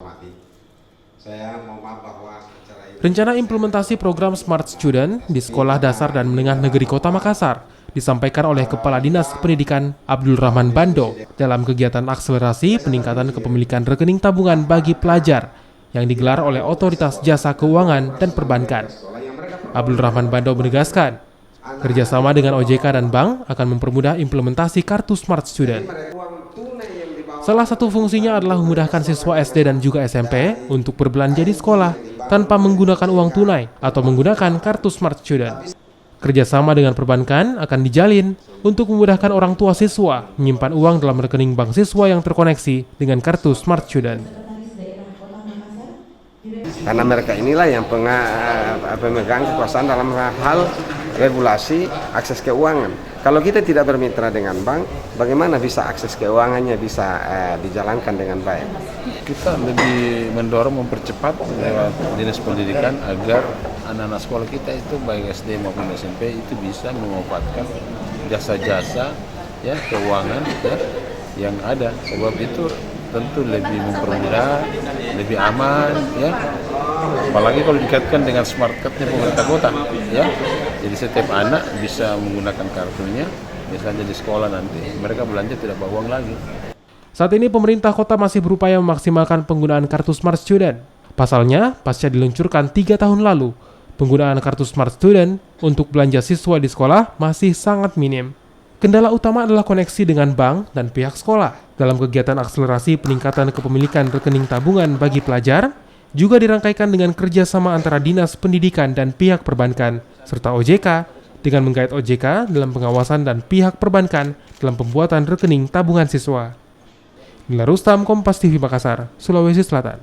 hormati. Saya mohon maaf bahwa acara ini... Rencana implementasi program Smart Student di Sekolah Dasar dan Menengah Negeri Kota Makassar disampaikan oleh Kepala Dinas Pendidikan Abdul Rahman Bando dalam kegiatan akselerasi peningkatan kepemilikan rekening tabungan bagi pelajar yang digelar oleh Otoritas Jasa Keuangan dan Perbankan. Abdul Rahman Bando menegaskan, kerjasama dengan OJK dan bank akan mempermudah implementasi kartu Smart Student. Salah satu fungsinya adalah memudahkan siswa SD dan juga SMP untuk berbelanja di sekolah tanpa menggunakan uang tunai atau menggunakan kartu Smart Student. Kerjasama dengan perbankan akan dijalin untuk memudahkan orang tua siswa menyimpan uang dalam rekening bank siswa yang terkoneksi dengan kartu Smart Student. Karena mereka inilah yang pemegang kekuasaan dalam hal regulasi akses keuangan. Kalau kita tidak bermitra dengan bank, bagaimana bisa akses keuangannya bisa dijalankan dengan baik? Kita lebih mendorong mempercepat lewat Dinas Pendidikan agar anak-anak sekolah kita itu baik SD maupun SMP itu bisa memanfaatkan jasa-jasa ya keuangan ya, yang ada. Sebab itu tentu lebih mempermudah, lebih aman ya. Apalagi kalau dikaitkan dengan smart card-nya pemerintah kota ya. Jadi setiap anak bisa menggunakan kartunya, misalnya di sekolah nanti mereka belanja tidak bawa uang lagi. Saat ini pemerintah kota masih berupaya memaksimalkan penggunaan kartu Smart Student. Pasalnya, pasca diluncurkan 3 tahun lalu, penggunaan kartu Smart Student untuk belanja siswa di sekolah masih sangat minim. Kendala utama adalah koneksi dengan bank dan pihak sekolah. Dalam kegiatan akselerasi peningkatan kepemilikan rekening tabungan bagi pelajar, juga dirangkaikan dengan kerjasama antara Dinas Pendidikan dan pihak perbankan, serta OJK, dengan menggait OJK dalam pengawasan dan pihak perbankan dalam pembuatan rekening tabungan siswa. Nila Rustam, Kompas TV Makassar, Sulawesi Selatan.